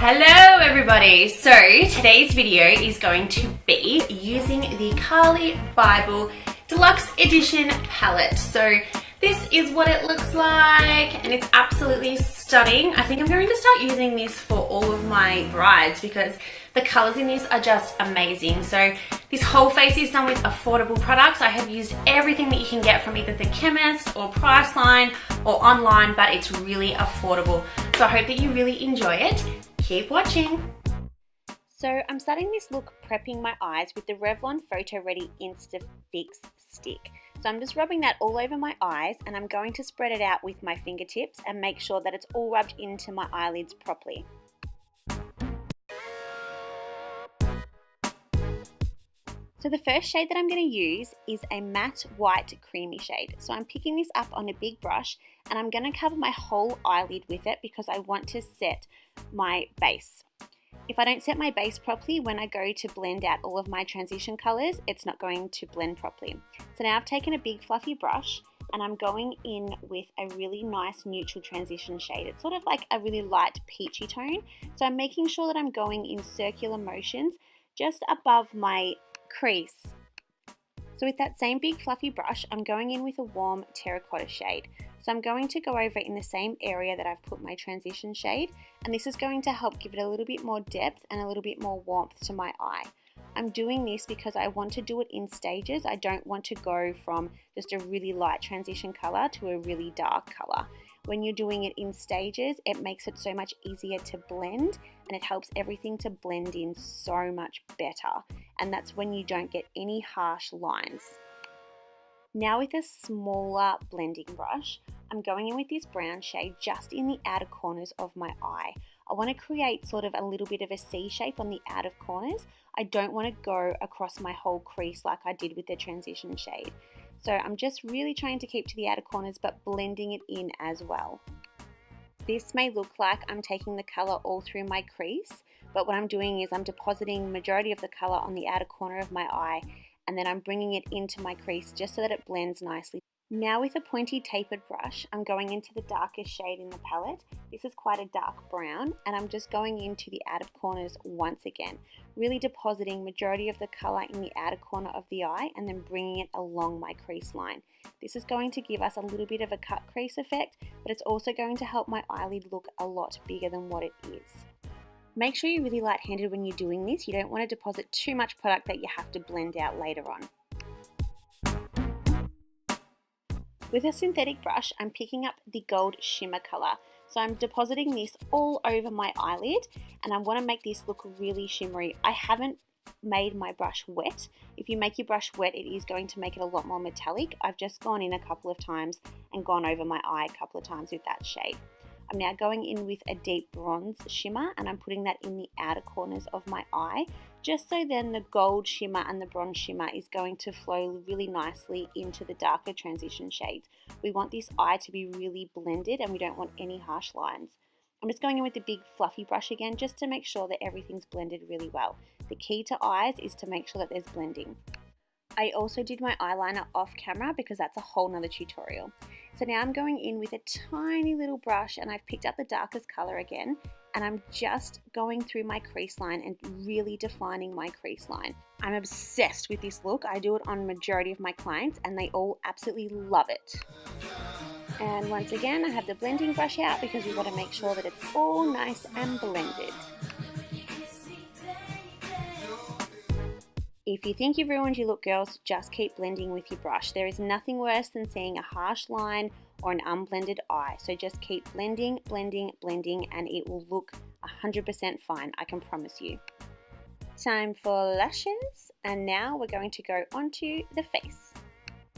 Hello everybody! So today's video is going to be using the Carli Bybel Deluxe Edition palette. So this is what it looks like and it's absolutely stunning. I think I'm going to start using this for all of my brides because the colours in this are just amazing. So this whole face is done with affordable products. I have used everything that you can get from either the chemist or Priceline or online, but it's really affordable. So I hope that you really enjoy it. Keep watching. So I'm starting this look prepping my eyes with the Revlon Photo Ready Insta Fix stick. So I'm just rubbing that all over my eyes and I'm going to spread it out with my fingertips and make sure that it's all rubbed into my eyelids properly. So the first shade that I'm going to use is a matte white creamy shade. So I'm picking this up on a big brush and I'm going to cover my whole eyelid with it because I want to set my base. If I don't set my base properly, when I go to blend out all of my transition colors, it's not going to blend properly. So now I've taken a big fluffy brush and I'm going in with a really nice neutral transition shade. It's sort of like a really light peachy tone. So I'm making sure that I'm going in circular motions just above my crease. So with that same big fluffy brush, I'm going in with a warm terracotta shade. So I'm going to go over in the same area that I've put my transition shade, and this is going to help give it a little bit more depth and a little bit more warmth to my eye. I'm doing this because I want to do it in stages. I don't want to go from just a really light transition color to a really dark color. When you're doing it in stages, it makes it so much easier to blend and it helps everything to blend in so much better. And that's when you don't get any harsh lines. Now with a smaller blending brush, I'm going in with this brown shade just in the outer corners of my eye. I want to create sort of a little bit of a C shape on the outer corners. I don't want to go across my whole crease like I did with the transition shade. So I'm just really trying to keep to the outer corners but blending it in as well. This may look like I'm taking the colour all through my crease, but what I'm doing is I'm depositing the majority of the colour on the outer corner of my eye and then I'm bringing it into my crease just so that it blends nicely. Now with a pointy tapered brush, I'm going into the darkest shade in the palette. This is quite a dark brown and I'm just going into the outer corners once again, really depositing majority of the colour in the outer corner of the eye and then bringing it along my crease line. This is going to give us a little bit of a cut crease effect, but it's also going to help my eyelid look a lot bigger than what it is. Make sure you're really light-handed when you're doing this. You don't want to deposit too much product that you have to blend out later on. With a synthetic brush, I'm picking up the gold shimmer colour. So I'm depositing this all over my eyelid and I want to make this look really shimmery. I haven't made my brush wet. If you make your brush wet, it is going to make it a lot more metallic. I've just gone in a couple of times and gone over my eye a couple of times with that shade. I'm now going in with a deep bronze shimmer and I'm putting that in the outer corners of my eye, just so then the gold shimmer and the bronze shimmer is going to flow really nicely into the darker transition shades. We want this eye to be really blended and we don't want any harsh lines. I'm just going in with the big fluffy brush again just to make sure that everything's blended really well. The key to eyes is to make sure that there's blending. I also did my eyeliner off camera because that's a whole nother tutorial. So now I'm going in with a tiny little brush and I've picked up the darkest color again and I'm just going through my crease line and really defining my crease line. I'm obsessed with this look. I do it on majority of my clients and they all absolutely love it. And once again, I have the blending brush out because we've got to make sure that it's all nice and blended. If you think you've ruined your look, girls, just keep blending with your brush. There is nothing worse than seeing a harsh line or an unblended eye. So just keep blending, blending, blending, and it will look 100% fine, I can promise you. Time for lashes, and now we're going to go onto the face.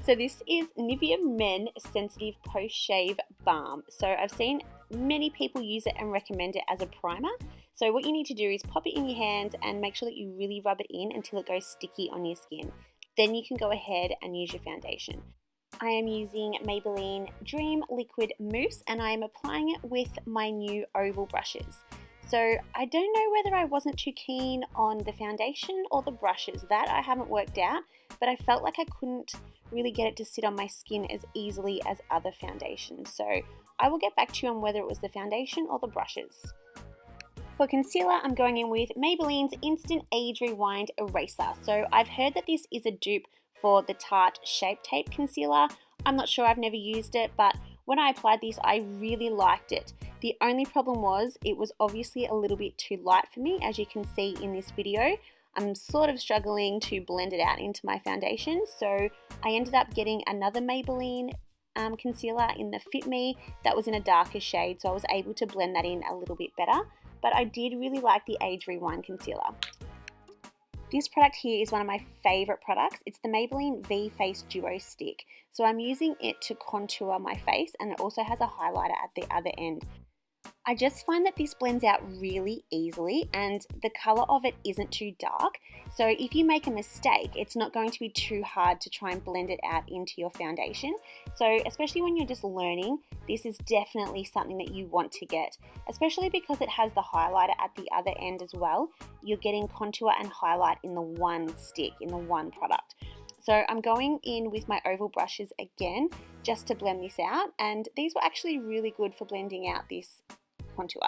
So this is Nivea Men Sensitive Post Shave Balm. So I've seen many people use it and recommend it as a primer. So what you need to do is pop it in your hands and make sure that you really rub it in until it goes sticky on your skin. Then you can go ahead and use your foundation. I am using Maybelline Dream Liquid Mousse and I am applying it with my new oval brushes. So I don't know whether I wasn't too keen on the foundation or the brushes. That I haven't worked out, but I felt like I couldn't really get it to sit on my skin as easily as other foundations. So I will get back to you on whether it was the foundation or the brushes. for concealer, I'm going in with Maybelline's Instant Age Rewind Eraser. So I've heard that this is a dupe for the Tarte Shape Tape Concealer. I'm not sure, I've never used it, but when I applied this, I really liked it. The only problem was it was obviously a little bit too light for me, as you can see in this video. I'm sort of struggling to blend it out into my foundation, so I ended up getting another Maybelline concealer in the Fit Me that was in a darker shade, so I was able to blend that in a little bit better. But I did really like the Age Rewind concealer. This product here is one of my favourite products. It's the Maybelline Vface Duo Stick. So I'm using it to contour my face, and it also has a highlighter at the other end. I just find that this blends out really easily and the colour of it isn't too dark. So if you make a mistake, it's not going to be too hard to try and blend it out into your foundation. So especially when you're just learning, this is definitely something that you want to get, especially because it has the highlighter at the other end as well. You're getting contour and highlight in the one stick, in the one product. So I'm going in with my oval brushes again, just to blend this out. And these were actually really good for blending out this contour.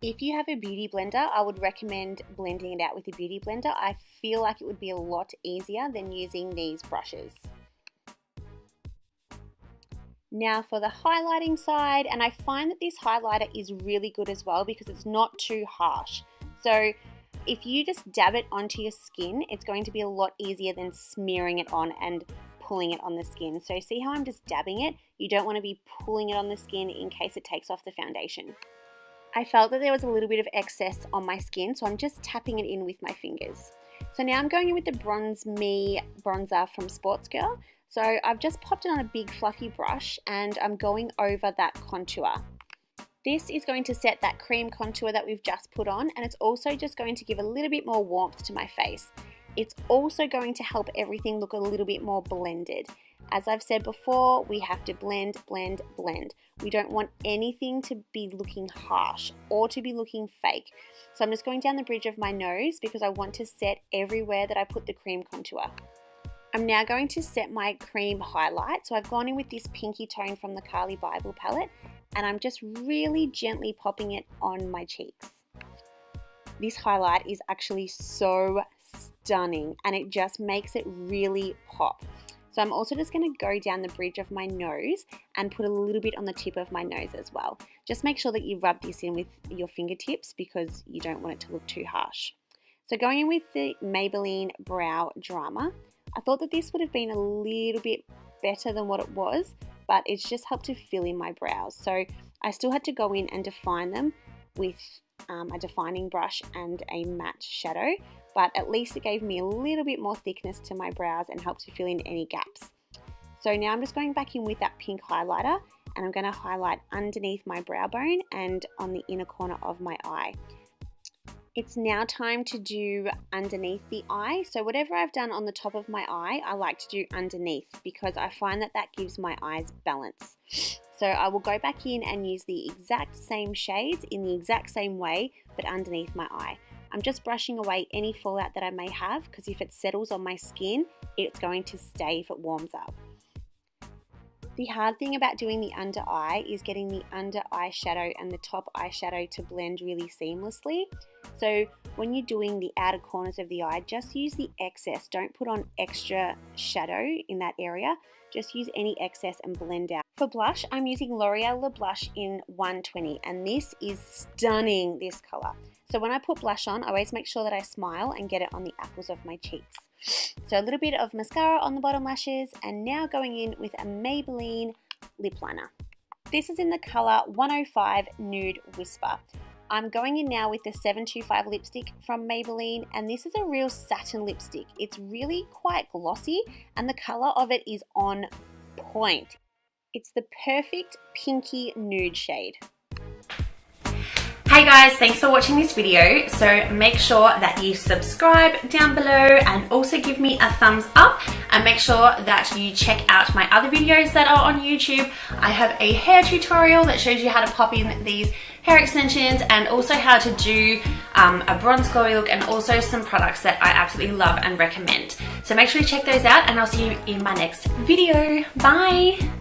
If you have a beauty blender, I would recommend blending it out with a beauty blender. I feel like it would be a lot easier than using these brushes. Now for the highlighting side, and I find that this highlighter is really good as well because it's not too harsh. So if you just dab it onto your skin, it's going to be a lot easier than smearing it on and pulling it on the skin. So see how I'm just dabbing it? You don't want to be pulling it on the skin in case it takes off the foundation. I felt that there was a little bit of excess on my skin, so I'm just tapping it in with my fingers. So now I'm going in with the Bronze Me bronzer from Sportsgirl. So I've just popped it on a big fluffy brush and I'm going over that contour. This is going to set that cream contour that we've just put on, and it's also just going to give a little bit more warmth to my face. It's also going to help everything look a little bit more blended. As I've said before, we have to blend, blend, blend. We don't want anything to be looking harsh or to be looking fake. So I'm just going down the bridge of my nose because I want to set everywhere that I put the cream contour. I'm now going to set my cream highlight. So I've gone in with this pinky tone from the Carli Bybel palette, and I'm just really gently popping it on my cheeks. This highlight is actually so stunning and it just makes it really pop. So I'm also just going to go down the bridge of my nose and put a little bit on the tip of my nose as well. Just make sure that you rub this in with your fingertips because you don't want it to look too harsh. So going in with the Maybelline Brow Drama, I thought that this would have been a little bit better than what it was, but it's just helped to fill in my brows. So I still had to go in and define them with a defining brush and a matte shadow, but at least it gave me a little bit more thickness to my brows and helped to fill in any gaps. So now I'm just going back in with that pink highlighter and I'm going to highlight underneath my brow bone and on the inner corner of my eye. It's now time to do underneath the eye. So whatever I've done on the top of my eye, I like to do underneath because I find that that gives my eyes balance. So I will go back in and use the exact same shades in the exact same way, but underneath my eye. I'm just brushing away any fallout that I may have because if it settles on my skin, it's going to stay if it warms up. The hard thing about doing the under eye is getting the under eyeshadow and the top eyeshadow to blend really seamlessly. So when you're doing the outer corners of the eye, just use the excess. Don't put on extra shadow in that area. Just use any excess and blend out. For blush, I'm using L'Oreal Le Blush in 120 and this is stunning, this color. So when I put blush on, I always make sure that I smile and get it on the apples of my cheeks. So a little bit of mascara on the bottom lashes and now going in with a Maybelline lip liner. This is in the color 105 Nude Whisper. I'm going in now with the 725 lipstick from Maybelline and this is a real satin lipstick. It's really quite glossy and the color of it is on point. It's the perfect pinky nude shade. Hey guys, thanks for watching this video. So make sure that you subscribe down below and also give me a thumbs up and make sure that you check out my other videos that are on YouTube. I have a hair tutorial that shows you how to pop in these hair extensions and also how to do a bronze glowy look and also some products that I absolutely love and recommend. So make sure you check those out and I'll see you in my next video. Bye!